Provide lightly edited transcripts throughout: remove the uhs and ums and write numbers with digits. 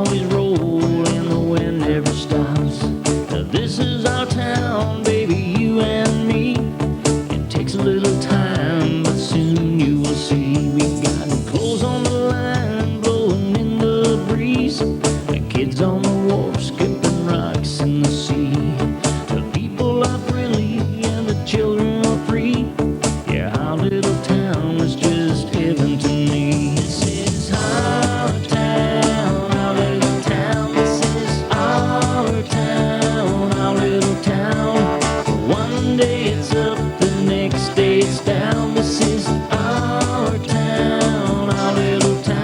always roll and the wind never stops. This is our town, baby, you and me. It takes a little time, but soon you will see. We got clothes on the line, blowing in the breeze. The kids on the wharf, skipping rocks in the sea. The people are friendly and the children are free. Yeah, our little town is just heaven to me. This is our town, our little town. This is our town, our little town. One day it's up, the next day it's down. This is our town, our little town.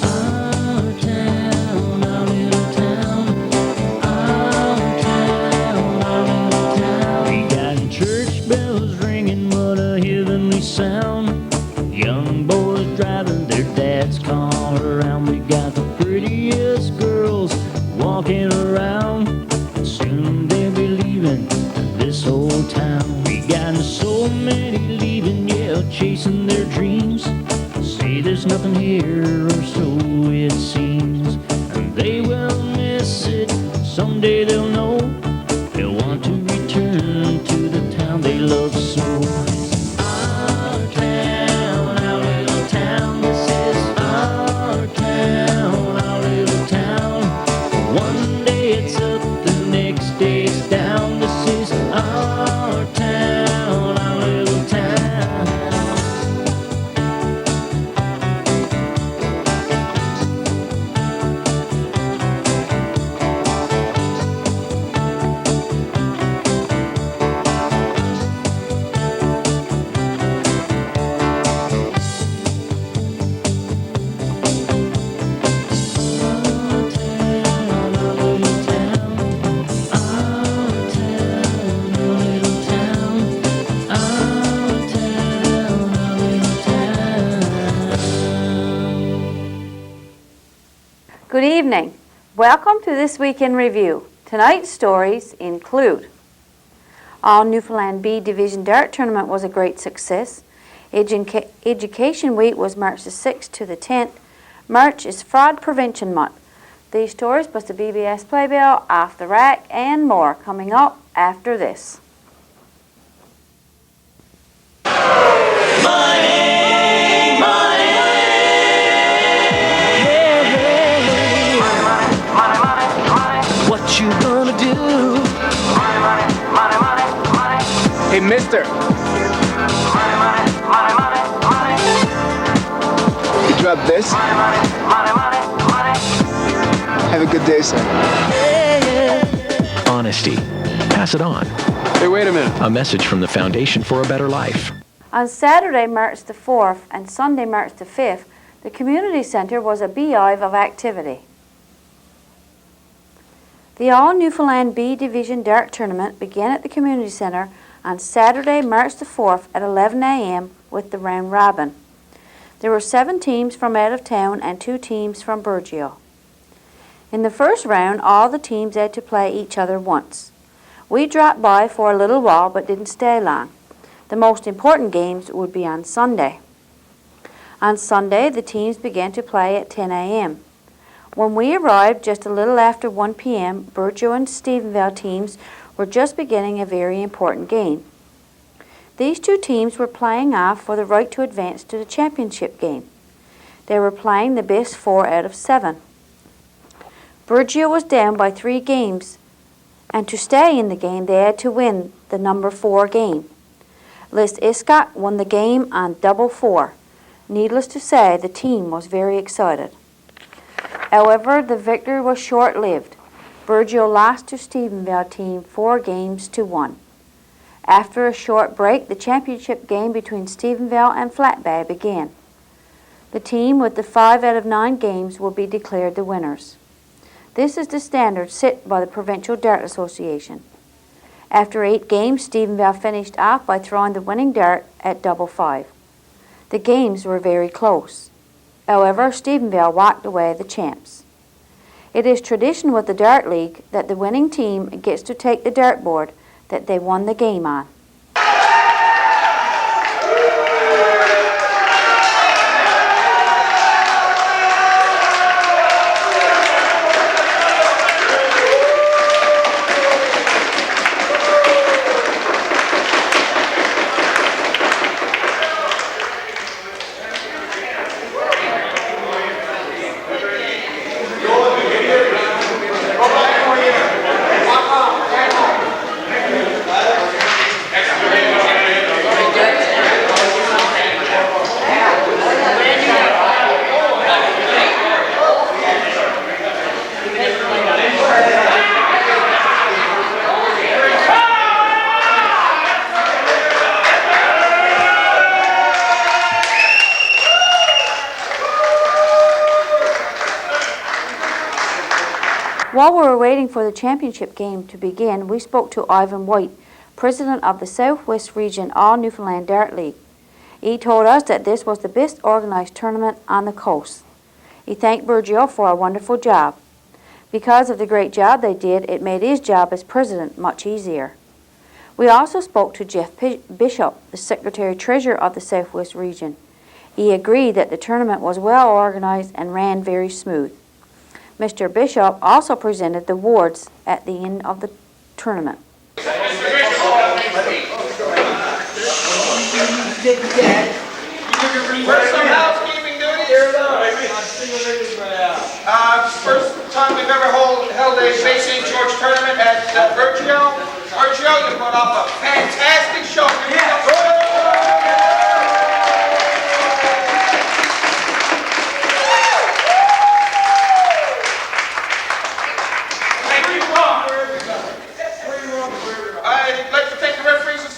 Our town, our little town. Our town, our little town. We got church bells ringing, what a heavenly sound. Young boys driving their dad's car around. We got the prettiest girls walking around. Soon they'll be leaving this old town. We got so many leaving, yeah, chasing their dreams. Say there's nothing here, or so it seems. And they will miss it, someday they'll know. They'll want to return to the town they love so. Our town, our little town. This is our town, our little town. One day it's up, the next day it's down. This is our town, our little town. Good evening. Welcome to This Week in Review. Tonight's stories include: All Newfoundland B Division Dart Tournament was a great success. Education Week was March the 6th to the 10th. March is Fraud Prevention Month. These stories plus the BBS Playbill, Off the Rack, and more coming up after this. What you gonna do? Hey, mister. You drop this? Have a good day, sir. Honesty. Pass it on. Hey, wait a minute. A message from the Foundation for a Better Life. On Saturday, March the 4th and Sunday, March the 5th, the Community Centre was a beehive of activity. The All Newfoundland B Division Dart Tournament began at the Community Centre on Saturday, March the 4th at 11 a.m. with the round robin. There were 7 teams from out of town and 2 teams from Burgeo. In the first round, all the teams had to play each other once. We dropped by for a little while but didn't stay long. The most important games would be on Sunday. On Sunday, the teams began to play at 10 a.m. When we arrived just a little after 1 p.m., Burgeo and Stephenville teams were just beginning a very important game. These 2 teams were playing off for the right to advance to the championship game. They were playing the best 4 out of 7. Burgeo was down by 3 games, and to stay in the game they had to win the number 4 game. List Iscott won the game on double 4. Needless to say, the team was very excited. However, the victory was short-lived. Burgeo lost to Stephenville team 4 games to 1. After a short break, the championship game between Stephenville and Flat Bay began. The team with the 5 out of 9 games will be declared the winners. This is the standard set by the Provincial Dart Association. After 8 games, Stephenville finished off by throwing the winning dart at double 5. The games were very close. However, Stephenville walked away the champs. It is tradition with the Dart League that the winning team gets to take the dartboard that they won the game on. While we were waiting for the championship game to begin, we spoke to Ivan White, president of the Southwest Region All Newfoundland Dart League. He told us that this was the best organized tournament on the coast. He thanked Burgeo for a wonderful job. Because of the great job they did, it made his job as president much easier. We also spoke to Jeff Bishop, the secretary-treasurer of the Southwest Region. He agreed that the tournament was well organized and ran very smooth. Mr. Bishop also presented the awards at the end of the tournament. First some housekeeping duties. First time we've ever held a Bay St. George tournament at Burgeo. Burgeo, you put off a fantastic show. I'd like to thank the referees and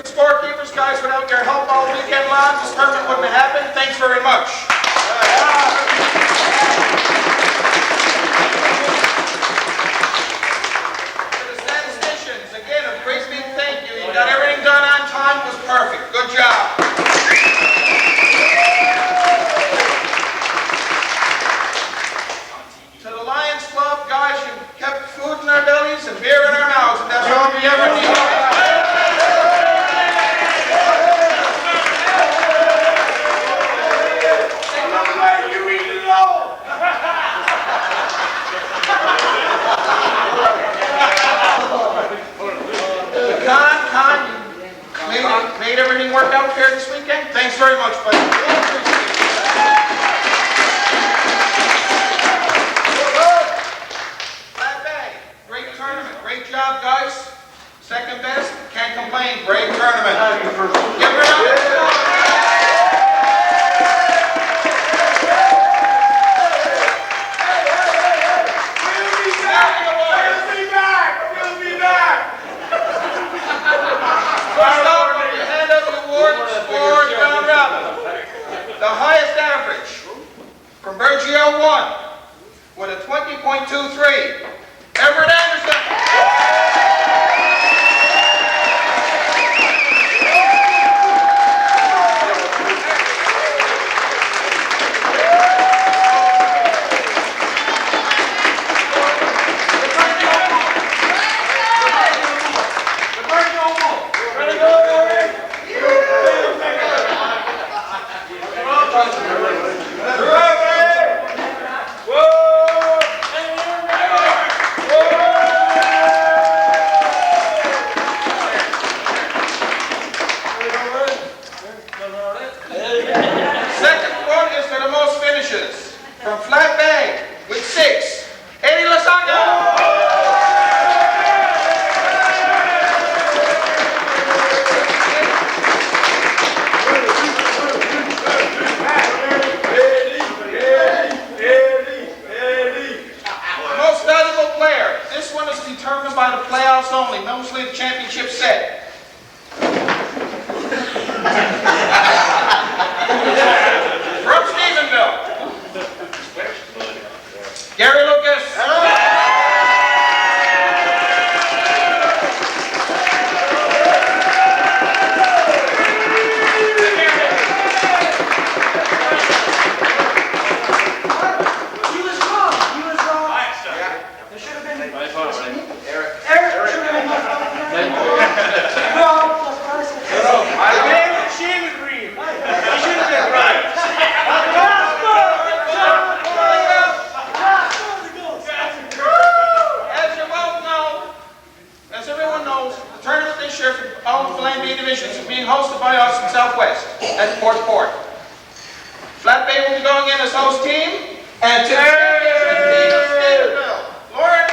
scorekeepers, guys. Without your help all weekend long, this tournament wouldn't have happened. Thanks very much. To the statisticians, again, a great big thank you. You got everything done on time. It was perfect. Good job. To the Lions Club, guys, you kept food in our bellies and beer in our mouths, and that's all we ever need. Con, you made everything work out here this weekend. Thanks very much, buddy. Flat Bay, great tournament. Great job, guys. Second best, can't complain. Great tournament. Give her another. The highest average from Burgeo 1 with a 20.23. Everett Anderson. Sheriff of all Newfoundland B divisions is being hosted by us in Southwest at Port. Flat Bay will be going in as host team, and to the championship team of Stephenville. Lauren,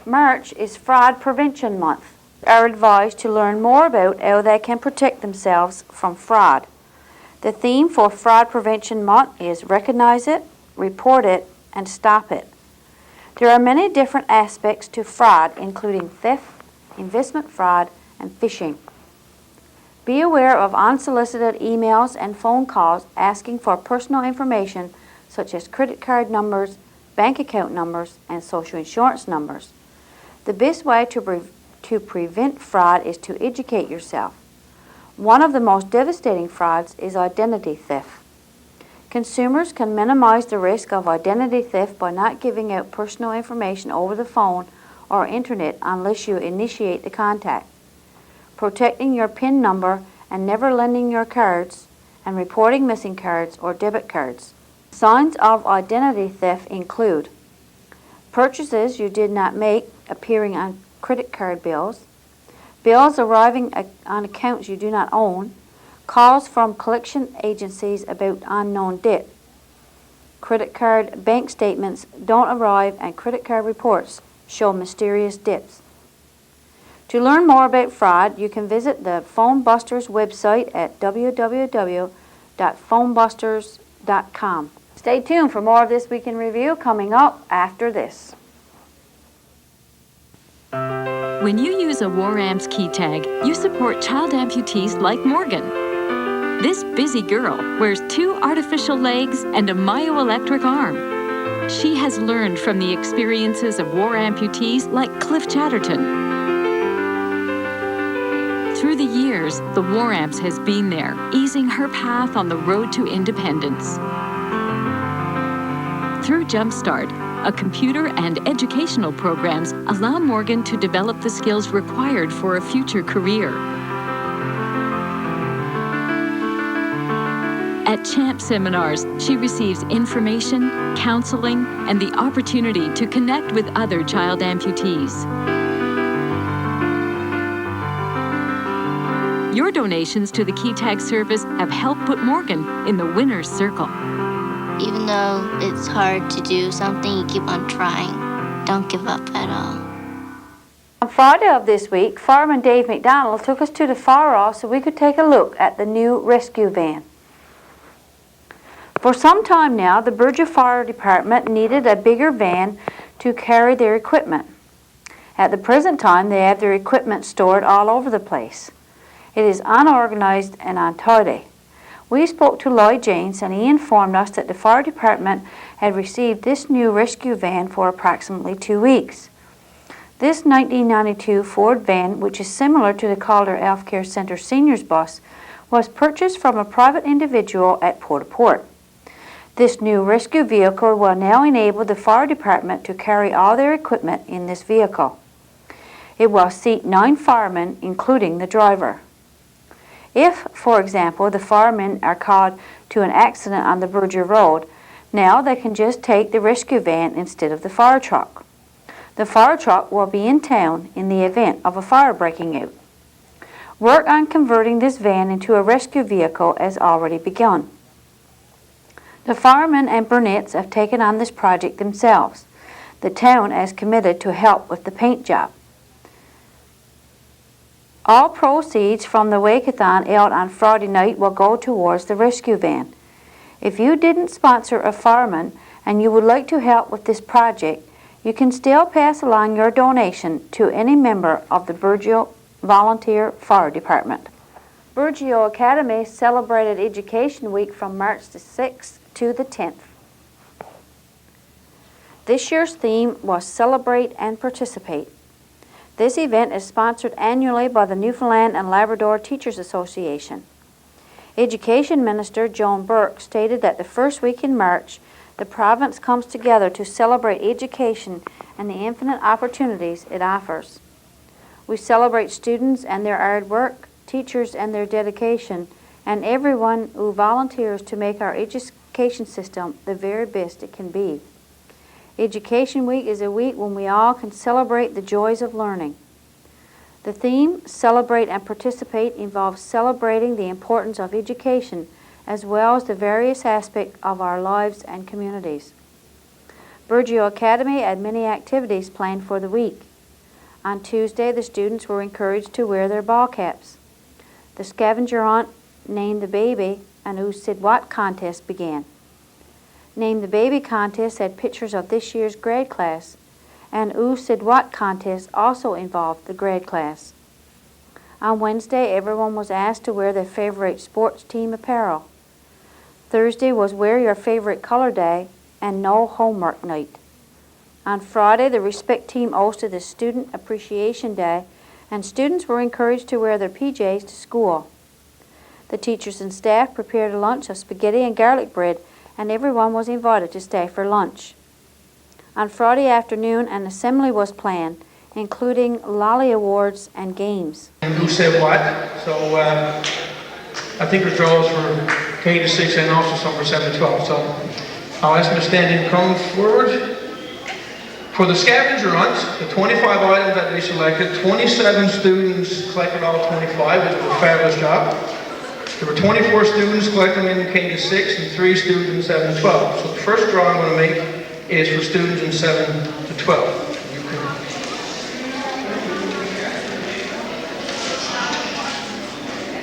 March is Fraud Prevention Month. Are advised to learn more about how they can protect themselves from fraud. The theme for Fraud Prevention Month is Recognize It, Report It, and Stop It. There are many different aspects to fraud, including theft, investment fraud, and phishing. Be aware of unsolicited emails and phone calls asking for personal information such as credit card numbers, bank account numbers, and social insurance numbers. The best way to prevent fraud is to educate yourself. One of the most devastating frauds is identity theft. Consumers can minimize the risk of identity theft by not giving out personal information over the phone or internet unless you initiate the contact. Protecting your PIN number and never lending your cards, and reporting missing cards or debit cards. Signs of identity theft include purchases you did not make appearing on credit card bills, bills arriving on accounts you do not own, calls from collection agencies about unknown debt, credit card bank statements don't arrive, and credit card reports show mysterious debts. To learn more about fraud, you can visit the Phone Busters website at www.phonebusters.com. Stay tuned for more of This Week in Review coming up after this. When you use a War Amps key tag, you support child amputees like Morgan. This busy girl wears 2 artificial legs and a myoelectric arm. She has learned from the experiences of war amputees like Cliff Chatterton. Through the years, the War Amps has been there, easing her path on the road to independence. Through Jumpstart, a computer and educational programs allow Morgan to develop the skills required for a future career. At CHAMP seminars, she receives information, counseling, and the opportunity to connect with other child amputees. Your donations to the Key Tag service have helped put Morgan in the winner's circle. Even though it's hard to do something, you keep on trying. Don't give up at all. On Friday of this week, Fireman Dave McDonald took us to the Far Off so we could take a look at the new rescue van. For some time now, the Burgeo Fire Department needed a bigger van to carry their equipment. At the present time, they have their equipment stored all over the place. It is unorganized and untidy. We spoke to Lloyd James and he informed us that the fire department had received this new rescue van for approximately 2 weeks. This 1992 Ford van, which is similar to the Calder Health Care Center Seniors Bus, was purchased from a private individual at Port-au-Port. This new rescue vehicle will now enable the fire department to carry all their equipment in this vehicle. It will seat 9 firemen, including the driver. If, for example, the firemen are called to an accident on the Burgeo Road, now they can just take the rescue van instead of the fire truck. The fire truck will be in town in the event of a fire breaking out. Work on converting this van into a rescue vehicle has already begun. The firemen and Burnett's have taken on this project themselves. The town has committed to help with the paint job. All proceeds from the Wake-a-thon held on Friday night will go towards the rescue van. If you didn't sponsor a fireman and you would like to help with this project, you can still pass along your donation to any member of the Burgeo Volunteer Fire Department. Burgeo Academy celebrated Education Week from March the 6th to the 10th. This year's theme was Celebrate and Participate. This event is sponsored annually by the Newfoundland and Labrador Teachers Association. Education Minister Joan Burke stated that the first week in March, the province comes together to celebrate education and the infinite opportunities it offers. We celebrate students and their hard work, teachers and their dedication, and everyone who volunteers to make our education system the very best it can be. Education Week is a week when we all can celebrate the joys of learning. The theme, Celebrate and Participate, involves celebrating the importance of education as well as the various aspects of our lives and communities. Burgeo Academy had many activities planned for the week. On Tuesday, the students were encouraged to wear their ball caps. The scavenger hunt, Name the Baby, and Who Said What contest began. Name the Baby contest had pictures of this year's grade class, and Who Said What contest also involved the grade class. On Wednesday, everyone was asked to wear their favorite sports team apparel. Thursday was Wear Your Favorite Color Day and No Homework Night. On Friday, the Respect team hosted the Student Appreciation Day, and students were encouraged to wear their PJs to school. The teachers and staff prepared a lunch of spaghetti and garlic bread, and everyone was invited to stay for lunch. On Friday afternoon, an assembly was planned, including lolly awards and games. And who said what? So I think our draws for K to 6 and also some for 7 to 12. So I'll ask them to stand and come forward. For the scavenger hunt, the 25 items that they selected, 27 students collected all 25, which was a fabulous job. There were 24 students collecting in K to 6 and 3 students in 7 to 12. So the first draw I'm going to make is for students in 7 to 12.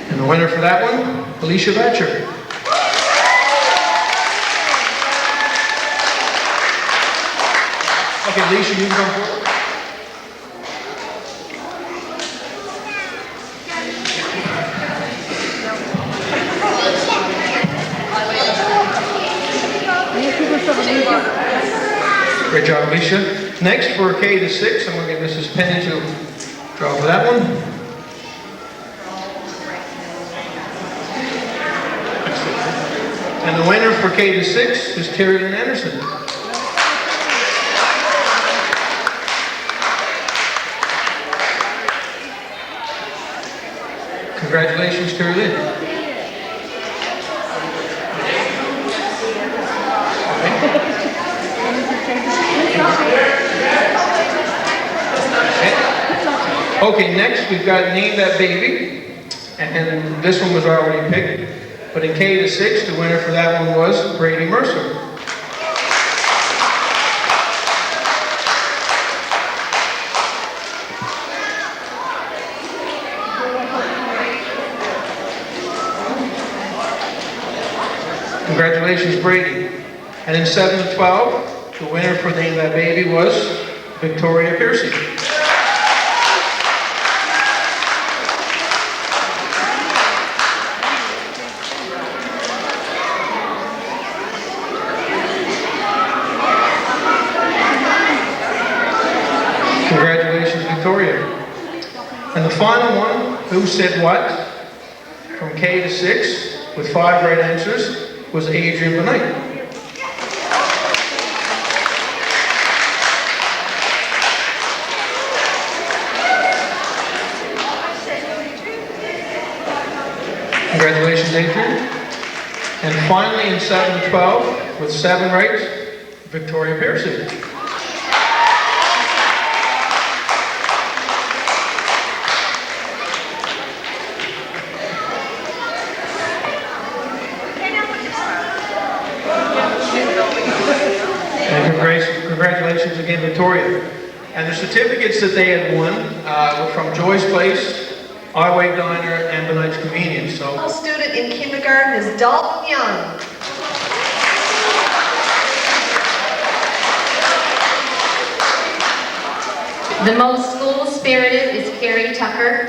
And the winner for that one, Alicia Batcher. Okay, Alicia, you can come forward. Great job, Alicia. Next, for K to 6, I'm going to get Mrs. Penny to draw for that one. And the winner for K to 6 is Terry Lynn Anderson. Congratulations, Terry Lynn. Okay, next we've got Name That Baby, and this one was already picked, but in K to 6, the winner for that one was Brady Mercer. Congratulations, Brady. And in 7 to 12, the winner for Name That Baby was Victoria Piercy. Congratulations, Victoria. And the final one, Who Said What, from K to 6, with 5 right answers, was Adrian Benight. Congratulations, Adrian. And finally, in 7 to 12, with 7 right, Victoria Pearson. Congratulations again, Victoria. And the certificates that they had won were from Joy's Place, Highway Diner, and Benight's Convenience. So, student in kindergarten is Dalton Young. The most school-spirited is Carrie Tucker.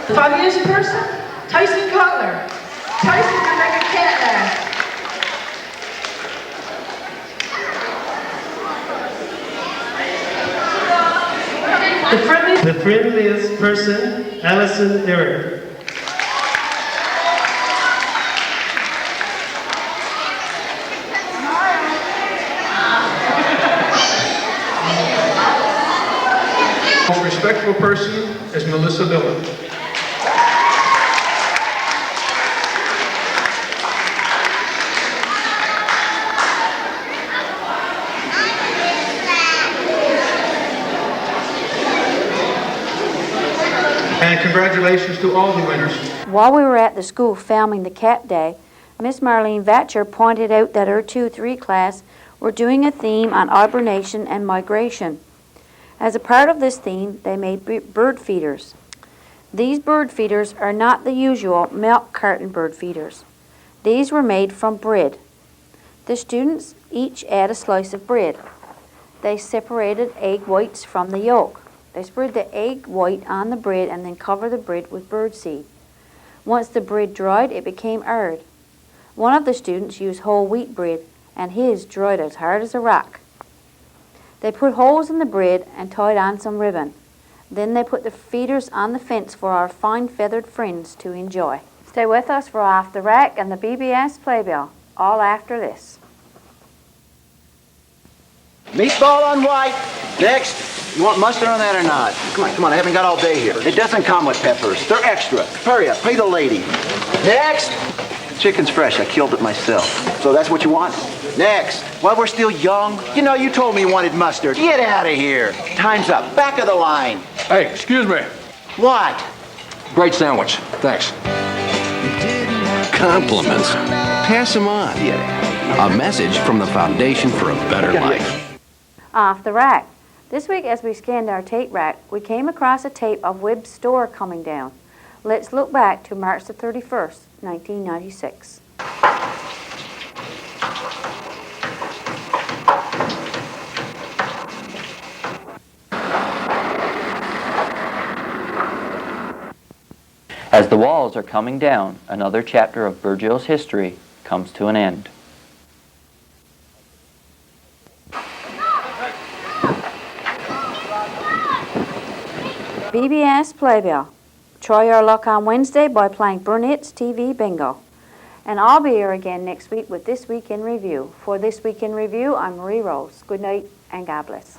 The funniest person? Tyson Cutler. Tyson can make a cat laugh. The friendliest person, Allison Eric. respectful person is Melissa Dillon. And congratulations to all the winners. While we were at the school filming the Cat Day, Miss Marlene Vatcher pointed out that her 2-3 class were doing a theme on hibernation and migration. As a part of this theme, they made bird feeders. These bird feeders are not the usual milk carton bird feeders. These were made from bread. The students each ate a slice of bread. They separated egg whites from the yolk. They spread the egg white on the bread and then covered the bread with birdseed. Once the bread dried, it became hard. One of the students used whole wheat bread, and his dried as hard as a rock. They put holes in the bread and tied on some ribbon. Then they put the feeders on the fence for our fine feathered friends to enjoy. Stay with us for Off the Rack and the BBS Playbill, all after this. Meatball on white. Next. You want mustard on that or not? Come on, I haven't got all day here. It doesn't come with peppers. They're extra. Hurry up, pay the lady. Next. Chicken's fresh, I killed it myself. So that's what you want? Next. While we're still young, you know you told me you wanted mustard. Get out of here. Time's up, back of the line. Hey, excuse me. What? Great sandwich, thanks. Compliments. Pass them on. Yeah. A message from the Foundation for a Better Life. Off the Rack. This week, as we scanned our tape rack, we came across a tape of Webb's store coming down. Let's look back to March the 31st, 1996. As the walls are coming down, another chapter of Burgill's history comes to an end. BBS Playbill. Try your luck on Wednesday by playing Burnett's TV Bingo. And I'll be here again next week with This Week in Review. For This Week in Review, I'm Marie Rose. Good night and God bless.